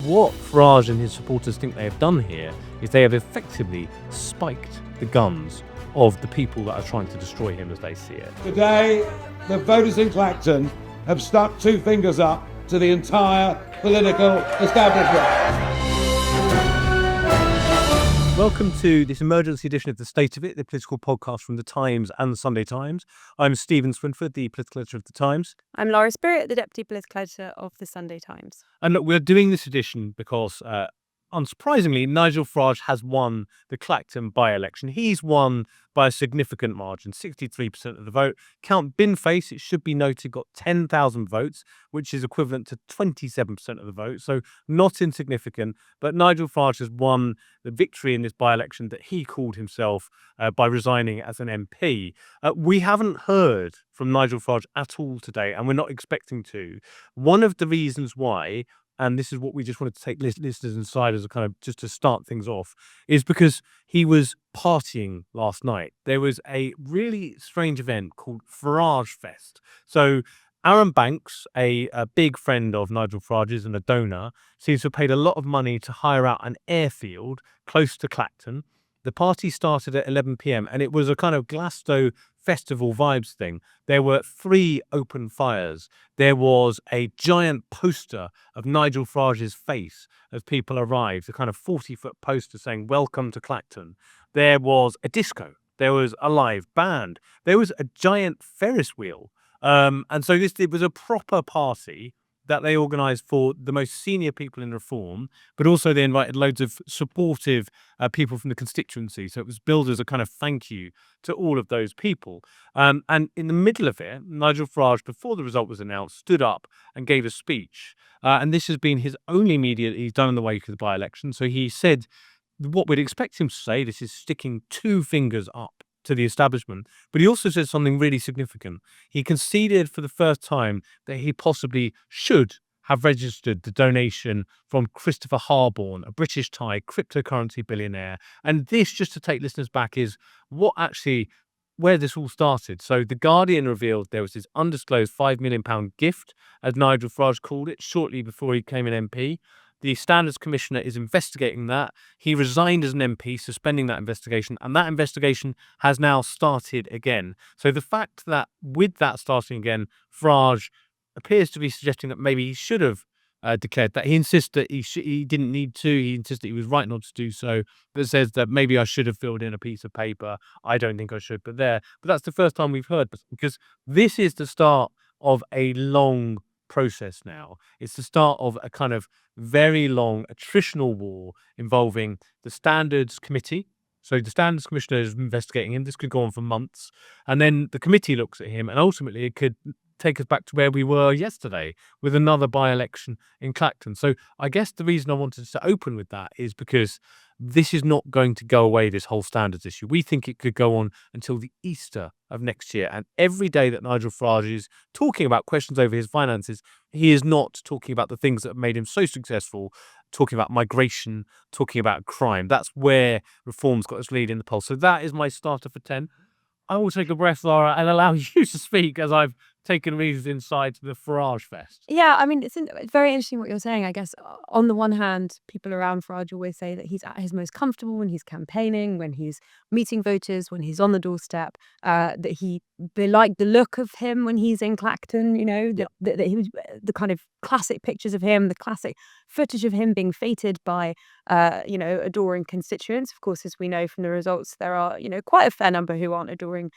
what Farage and his supporters think they have done here is they have effectively spiked the guns of the people that are trying to destroy him as they see it. Today, the voters in Clacton have stuck two fingers up to the entire political establishment. Welcome to this emergency edition of The State of It, the political podcast from The Times and The Sunday Times. I'm Stephen Swinford, the political editor of The Times. I'm Lara Spirit, the deputy political editor of The Sunday Times. And look, we're doing this edition because, unsurprisingly, Nigel Farage has won the Clacton by-election. He's won by a significant margin, 63% of the vote. Count Binface, it should be noted, got 10,000 votes, which is equivalent to 27% of the vote. So not insignificant. But Nigel Farage has won the victory in this by-election that he called himself by resigning as an MP. We haven't heard from Nigel Farage at all today, and we're not expecting to. One of the reasons why, and this is what we just wanted to take listeners inside as a kind of just to start things off, is because he was partying last night. There was a really strange event called Farage-fest. So Aaron Banks, a big friend of Nigel Farage's and a donor, seems to have paid a lot of money to hire out an airfield close to Clacton. The party started at 11 p.m. and it was a kind of Glastonbury festival vibes thing. There were 3 open fires. There was a giant poster of Nigel Farage's face as people arrived, a kind of 40-foot poster saying, "Welcome to Clacton." There was a disco. There was a live band. There was a giant Ferris wheel. And so it was a proper party that they organised for the most senior people in Reform, but also they invited loads of supportive people from the constituency. So it was billed as a kind of thank you to all of those people. And in the middle of it, Nigel Farage, before the result was announced, stood up and gave a speech. And this has been his only media that he's done in the wake of the by-election. So he said what we'd expect him to say. This is sticking 2 fingers up to the establishment. But he also said something really significant. He conceded for the first time that he possibly should have registered the donation from Christopher Harborne, a British Thai cryptocurrency billionaire. And this, just to take listeners back, is where this all started. So The Guardian revealed there was this undisclosed £5 million gift, as Nigel Farage called it, shortly before he became an MP. The Standards Commissioner is investigating that. He resigned as an MP, suspending that investigation, and that investigation has now started again. So the fact that with that starting again, Farage appears to be suggesting that maybe he should have declared that. He insists that he didn't need to. He insists that he was right not to do so, but says that maybe I should have filled in a piece of paper. I don't think I should, but that's the first time we've heard, because this is the start of a long process now. It's the start of a kind of very long attritional war involving the Standards Committee. So the Standards Commissioner is investigating him. This could go on for months. And then the committee looks at him, and ultimately it could take us back to where we were yesterday with another by-election in Clacton. So I guess the reason I wanted to open with that is because this is not going to go away, this whole standards issue. We think it could go on until the Easter of next year. And every day that Nigel Farage is talking about questions over his finances, he is not talking about the things that have made him so successful, talking about migration, talking about crime. That's where Reform's got its lead in the poll. So that is my starter for 10. I will take a breath, Lara, and allow you to speak as I've taken readers inside the Farage-fest. Yeah, I mean, it's very interesting what you're saying. I guess on the one hand, people around Farage always say that he's at his most comfortable when he's campaigning, when he's meeting voters, when he's on the doorstep, that they like the look of him when he's in Clacton, that he was the kind of classic pictures of him, the classic footage of him being feted by, adoring constituents. Of course, as we know from the results, there are, quite a fair number who aren't adoring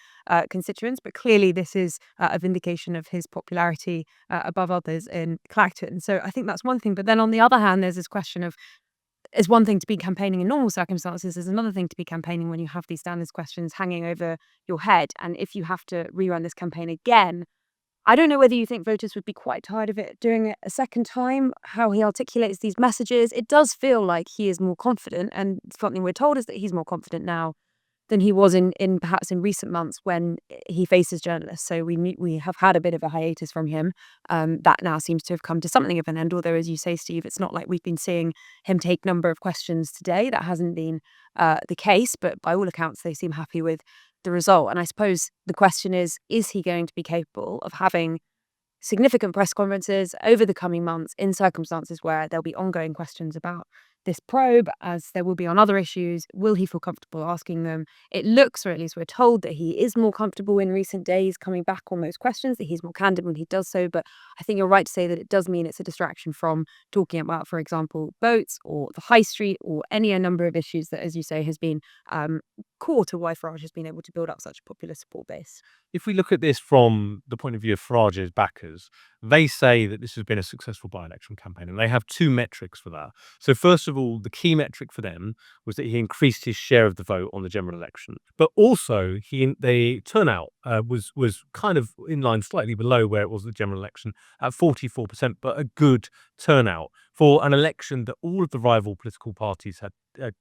constituents, but clearly this is a vindication of his popularity above others in Clacton. So I think that's one thing. But then on the other hand, there's this question of, it's one thing to be campaigning in normal circumstances, there's another thing to be campaigning when you have these standards questions hanging over your head. And if you have to rerun this campaign again, I don't know whether you think voters would be quite tired of it doing it a second time, how he articulates these messages. It does feel like he is more confident, and something we're told is that he's more confident now than he was in perhaps in recent months when he faces journalists. So we have had a bit of a hiatus from him. That now seems to have come to something of an end, although, as you say, Steve, it's not like we've been seeing him take number of questions today. That hasn't been the case, but by all accounts, they seem happy with the result. And I suppose the question is he going to be capable of having significant press conferences over the coming months in circumstances where there'll be ongoing questions about this probe, as there will be on other issues. Will he feel comfortable asking them? It looks, or at least we're told, that he is more comfortable in recent days coming back on those questions, that he's more candid when he does so. But I think you're right to say that it does mean it's a distraction from talking about, for example, boats or the high street or any number of issues that, as you say, has been core to why Farage has been able to build up such a popular support base. If we look at this from the point of view of Farage's backers, they say that this has been a successful by-election campaign, and they have two metrics for that. So first of all, the key metric for them was that he increased his share of the vote on the general election, but also the turnout was kind of in line, slightly below where it was the general election at 44%, but a good turnout for an election that all of the rival political parties had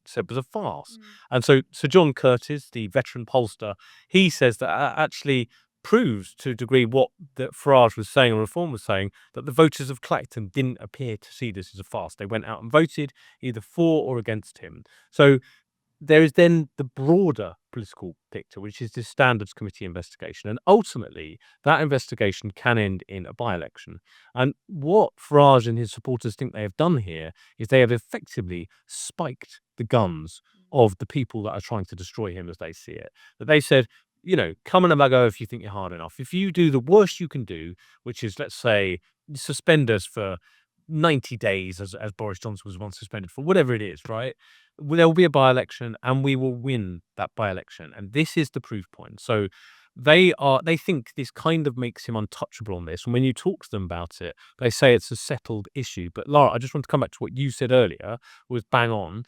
said was a farce. And so Sir John Curtis, the veteran pollster, he says that actually proves to a degree what that Farage was saying and Reform was saying, that the voters of Clacton didn't appear to see this as a farce. They went out and voted either for or against him. So there is then the broader political picture, which is the Standards Committee investigation. And ultimately, that investigation can end in a by-election. And what Farage and his supporters think they have done here is they have effectively spiked the guns of the people that are trying to destroy him as they see it. That they said, come and have a go if you think you're hard enough. If you do the worst you can do, which is, let's say, suspend us for 90 days, as Boris Johnson was once suspended for, whatever it is, right? There will be a by-election and we will win that by-election. And this is the proof point. So they think this kind of makes him untouchable on this. And when you talk to them about it, they say it's a settled issue. But Lara, I just want to come back to what you said earlier, was bang on.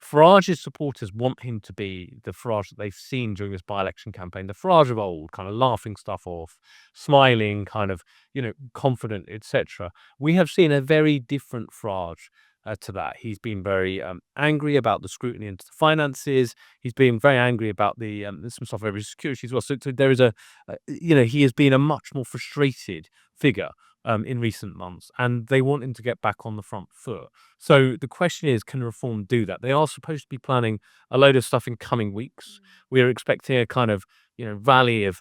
Farage's supporters want him to be the Farage that they've seen during this by-election campaign, the Farage of old, kind of laughing stuff off, smiling, kind of, confident, etc. We have seen a very different Farage to that. He's been very angry about the scrutiny into the finances. He's been very angry about the some stuff over his security as well. So there is he has been a much more frustrated figure in recent months, and they want him to get back on the front foot. So the question is, can Reform do that? They are supposed to be planning a load of stuff in coming weeks. We are expecting a kind of rally of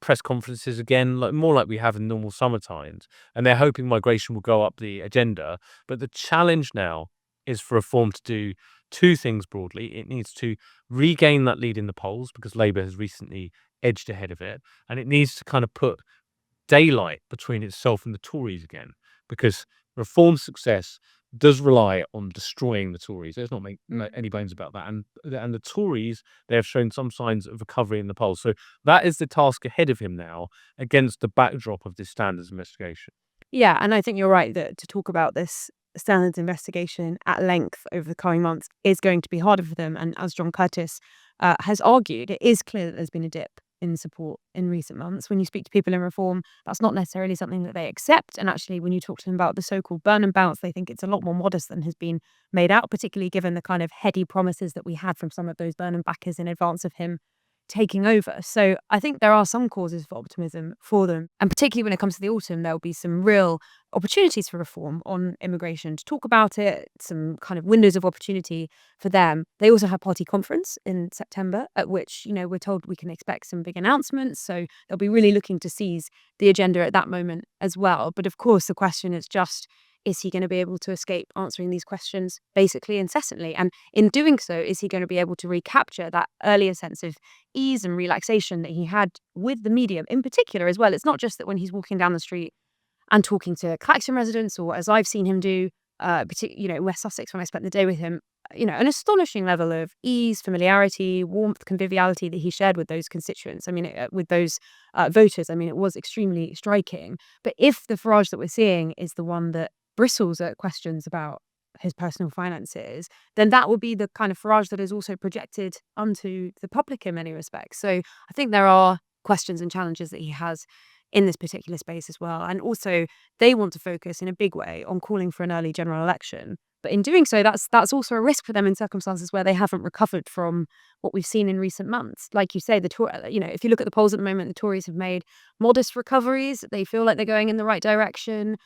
press conferences again, more like we have in normal summer times, and they're hoping migration will go up the agenda. But the challenge now is for Reform to do two things broadly. It needs to regain that lead in the polls, because Labour has recently edged ahead of it, and it needs to kind of put daylight between itself and the Tories again, because Reform's success does rely on destroying the Tories. There's not any bones about that. And the Tories, they have shown some signs of recovery in the polls. So that is the task ahead of him now, against the backdrop of this Standards investigation. Yeah, and I think you're right that to talk about this Standards investigation at length over the coming months is going to be harder for them. And as John Curtis has argued, it is clear that there's been a dip in support in recent months. When you speak to people in Reform, that's not necessarily something that they accept. And actually, when you talk to them about the so-called Burnham bounce, they think it's a lot more modest than has been made out, particularly given the kind of heady promises that we had from some of those Burnham backers in advance of him taking over. So I think there are some causes for optimism for them. And particularly when it comes to the autumn, there'll be some real opportunities for Reform on immigration to talk about it, some kind of windows of opportunity for them. They also have party conference in September, at which, we're told we can expect some big announcements. So they'll be really looking to seize the agenda at that moment as well. But of course, the question is just, is he going to be able to escape answering these questions basically incessantly? And in doing so, is he going to be able to recapture that earlier sense of ease and relaxation that he had with the media in particular as well? It's not just that when he's walking down the street and talking to Clacton residents, or as I've seen him do, in West Sussex when I spent the day with him, an astonishing level of ease, familiarity, warmth, conviviality that he shared with those constituents. With those voters, it was extremely striking. But if the Farage that we're seeing is the one that bristles at questions about his personal finances, then that will be the kind of Farage that is also projected onto the public in many respects. So I think there are questions and challenges that he has in this particular space as well. And also, they want to focus in a big way on calling for an early general election. But in doing so, that's also a risk for them in circumstances where they haven't recovered from what we've seen in recent months. Like you say, if you look at the polls at the moment, the Tories have made modest recoveries. They feel like they're going in the right direction.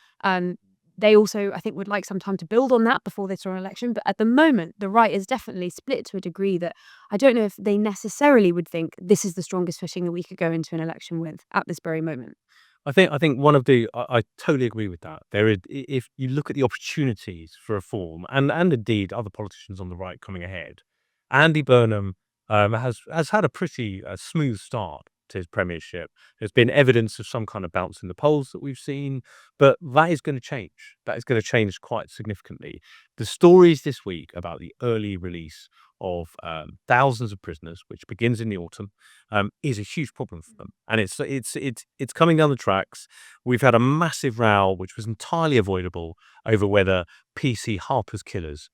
They also, I think, would like some time to build on that before they saw an election. But at the moment, the right is definitely split to a degree that I don't know if they necessarily would think this is the strongest fishing that we could go into an election with at this very moment. I think one of the I totally agree with that. There is, if you look at the opportunities for reform and indeed other politicians on the right coming ahead, Andy Burnham has had a pretty smooth start to his premiership. There's been evidence of some kind of bounce in the polls that we've seen, but that is going to change. That is going to change quite significantly. The stories this week about the early release of thousands of prisoners, which begins in the autumn, is a huge problem for them, and it's coming down the tracks. We've had a massive row, which was entirely avoidable, over whether PC Harper's killers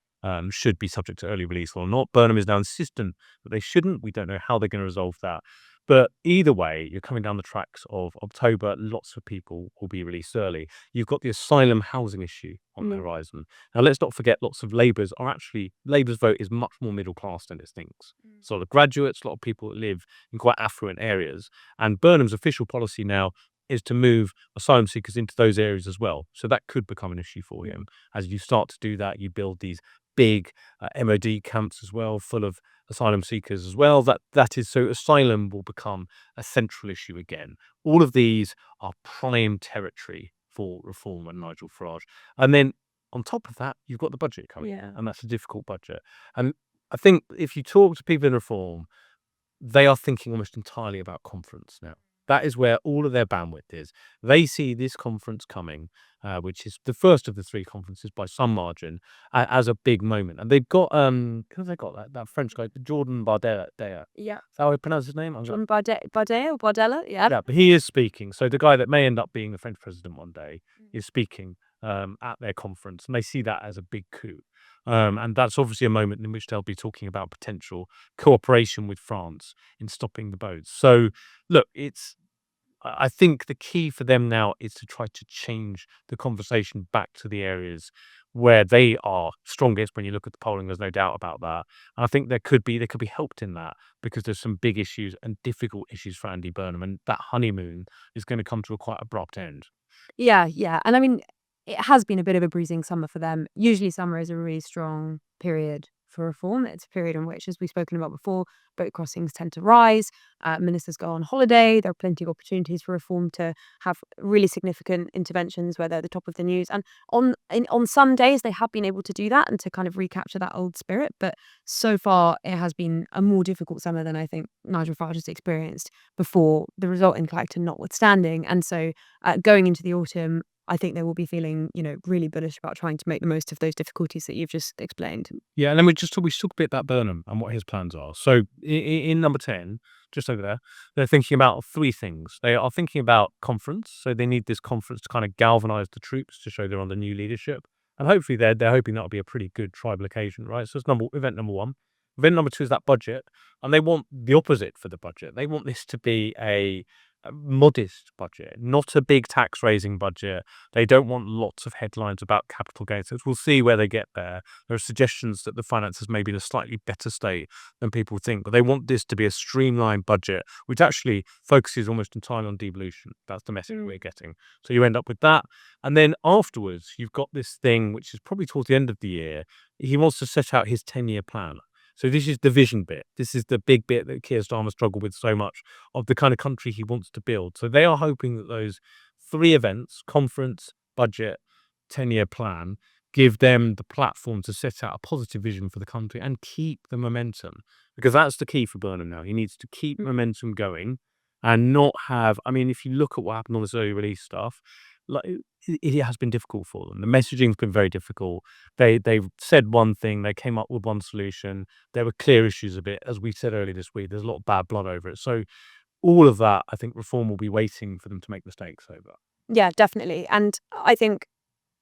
should be subject to early release or not. Burnham is now insistent that they shouldn't. We don't know how they're going to resolve that. But either way, you're coming down the tracks of October. Lots of people will be released early. You've got the asylum housing issue on the horizon. Now, let's not forget, lots of Labour's vote is much more middle class than it thinks. So, the graduates, a lot of people that live in quite affluent areas, and Burnham's official policy now is to move asylum seekers into those areas as well. So that could become an issue for him. As you start to do that, you build these big MOD camps as well, full of asylum seekers as well. That is, so asylum will become a central issue again. All of these are prime territory for Reform and Nigel Farage. And then on top of that, you've got the budget coming, and that's a difficult budget. And I think if you talk to people in Reform, they are thinking almost entirely about conference now. That is where all of their bandwidth is. They see this conference coming, which is the first of the three conferences by some margin, as a big moment. And they've got because they got that French guy, Jordan Bardella. Yeah. Is that how I pronounce his name? John Bardet or Bardella? Yeah. Yeah, but he is speaking. So the guy that may end up being the French president one day is speaking at their conference, and they see that as a big coup. And that's obviously a moment in which they'll be talking about potential cooperation with France in stopping the boats. So, look, I think the key for them now is to try to change the conversation back to the areas where they are strongest. When you look at the polling, there's no doubt about that. And I think they could be helped in that, because there's some big issues and difficult issues for Andy Burnham, and that honeymoon is going to come to a quite abrupt end. Yeah. And I mean, it has been a bit of a bruising summer for them. Usually summer is a really strong period for Reform. It's a period in which, as we've spoken about before, boat crossings tend to rise, ministers go on holiday, there are plenty of opportunities for Reform to have really significant interventions where they're the top of the news. And on some days they have been able to do that and to kind of recapture that old spirit. But so far it has been a more difficult summer than I think Nigel Farage has experienced before, the result in Clacton notwithstanding. And so going into the autumn, I think they will be feeling, really bullish about trying to make the most of those difficulties that you've just explained. Yeah, and then we talk a bit about Burnham and what his plans are. So in number 10, just over there, they're thinking about three things. They are thinking about conference. So they need this conference to kind of galvanise the troops to show they're under new leadership. And hopefully they're hoping that'll be a pretty good tribal occasion, right? So it's event number one. Event number two is that budget. And they want the opposite for the budget. They want this to be a modest budget, not a big tax raising budget. They don't want lots of headlines about capital gains. So we'll see where they get there. There are suggestions that the finances may be in a slightly better state than people think, but they want this to be a streamlined budget, which actually focuses almost entirely on devolution. That's the message we're getting. So you end up with that. And then afterwards, you've got this thing, which is probably towards the end of the year. He wants to set out his 10-year plan. So this is the vision bit. This is the big bit that Keir Starmer struggled with so much, of the kind of country he wants to build. So they are hoping that those three events, conference, budget, 10-year plan, give them the platform to set out a positive vision for the country and keep the momentum. Because that's the key for Burnham now. He needs to keep momentum going and not have, if you look at what happened on this early release stuff, it has been difficult for them. The messaging's been very difficult. They've said one thing, they came up with one solution. There were clear issues of it. As we said earlier this week, there's a lot of bad blood over it. So all of that, I think Reform will be waiting for them to make mistakes over. Yeah, definitely. And I think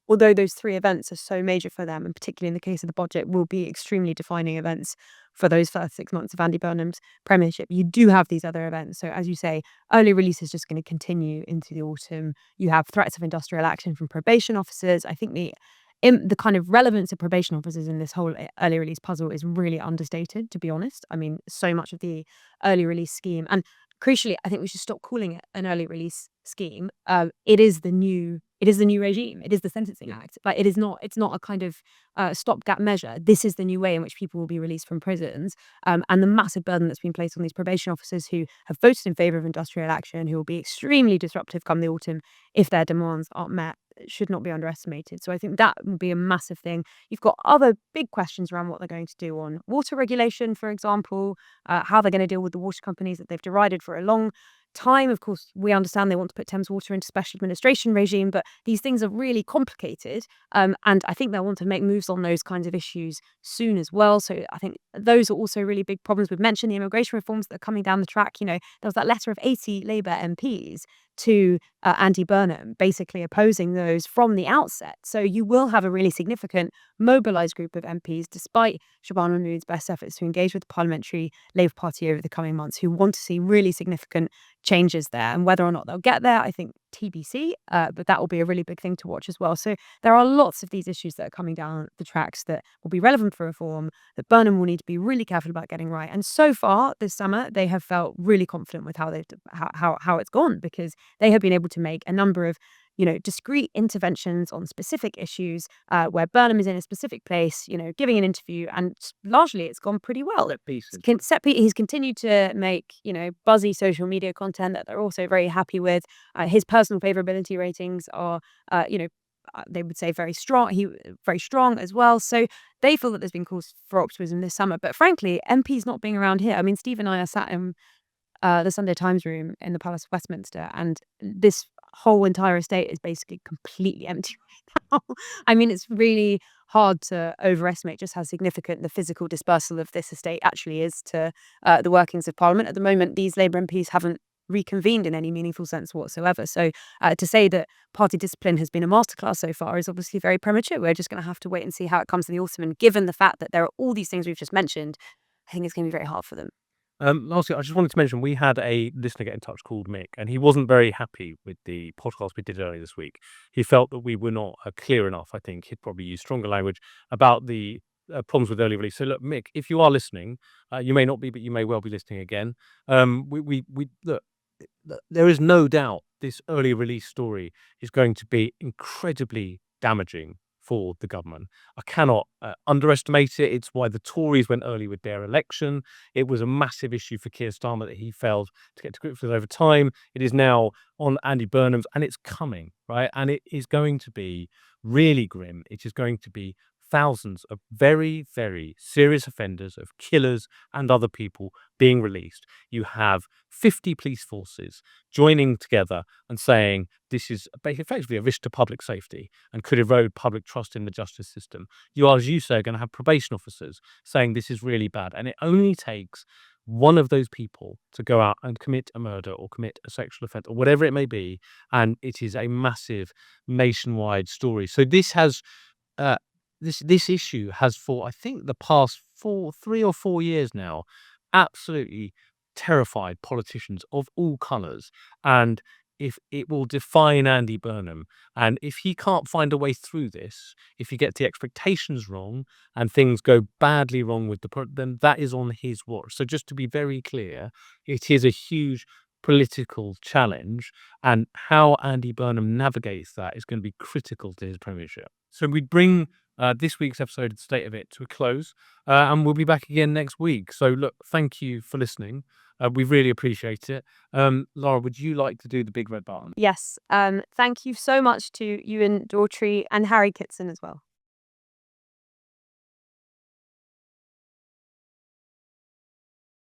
although those three events are so major for them, and particularly in the case of the budget, will be extremely defining events for those first 6 months of Andy Burnham's premiership, you do have these other events. So as you say, early release is just going to continue into the autumn. You have threats of industrial action from probation officers. I think the kind of relevance of probation officers in this whole early release puzzle is really understated, to be honest. So much of the early release scheme, and crucially, I think we should stop calling it an early release scheme. It is the new regime. It is the Sentencing Act. Like, it's not a kind of stopgap measure. This is the new way in which people will be released from prisons. And the massive burden that's been placed on these probation officers who have voted in favour of industrial action, who will be extremely disruptive come the autumn if their demands aren't met, should not be underestimated. So I think that would be a massive thing. You've got other big questions around what they're going to do on water regulation, for example, how they're going to deal with the water companies that they've derided for a long time. Of course, we understand they want to put Thames Water into special administration regime, but these things are really complicated. And I think they'll want to make moves on those kinds of issues soon as well. So I think those are also really big problems. We've mentioned the immigration reforms that are coming down the track. There was that letter of 80 Labour MPs to Andy Burnham, basically opposing those from the outset. So you will have a really significant mobilised group of MPs, despite Shabana Mahmood's best efforts to engage with the parliamentary Labour Party over the coming months, who want to see really significant changes there. And whether or not they'll get there, I think TBC, but that will be a really big thing to watch as well. So there are lots of these issues that are coming down the tracks that will be relevant for reform, that Burnham will need to be really careful about getting right. And so far this summer, they have felt really confident with how it's gone, because they have been able to make a number of discrete interventions on specific issues where Burnham is in a specific place, giving an interview, and largely it's gone pretty well. He's continued to make, buzzy social media content that they're also very happy with. His personal favorability ratings are, they would say very strong. Very strong as well. So they feel that there's been cause for optimism this summer. But frankly, MPs not being around here. I mean, Steve and I are sat in the Sunday Times room in the Palace of Westminster, and this whole entire estate is basically completely empty right now. I mean, it's really hard to overestimate just how significant the physical dispersal of this estate actually is to the workings of Parliament. At the moment, these Labour MPs haven't reconvened in any meaningful sense whatsoever. So to say that party discipline has been a masterclass so far is obviously very premature. We're just going to have to wait and see how it comes in the autumn. And given the fact that there are all these things we've just mentioned, I think it's going to be very hard for them. Lastly, I just wanted to mention we had a listener get in touch called Mick, and he wasn't very happy with the podcast we did earlier this week. He felt that we were not clear enough. I think he'd probably use stronger language about the problems with early release. So look, Mick, if you are listening, you may not be, but you may well be listening again. We look. There is no doubt this early release story is going to be incredibly damaging for the government. I cannot underestimate it. It's why the Tories went early with their election. It was a massive issue for Keir Starmer that he failed to get to grips with over time. It is now on Andy Burnham's, and it's coming, right? And it is going to be really grim. It is going to be thousands of very, very serious offenders, of killers and other people being released. You have 50 police forces joining together and saying this is effectively a risk to public safety and could erode public trust in the justice system. You are, as you say, going to have probation officers saying this is really bad. And it only takes one of those people to go out and commit a murder or commit a sexual offence or whatever it may be. And it is a massive nationwide story. So this has... This issue has, for I think the past 3 or 4 years now, absolutely terrified politicians of all colours. And if it will define Andy Burnham, and if he can't find a way through this, if he gets the expectations wrong and things go badly wrong with then that is on his watch. So just to be very clear, it is a huge political challenge, and how Andy Burnham navigates that is going to be critical to his premiership. So we bring this week's episode of The State of It to a close, and we'll be back again next week. So look, thank you for listening. We really appreciate it. Lara, would you like to do the big red button? Yes. Thank you so much to Euan, Dawtrey and Harry Kitson as well.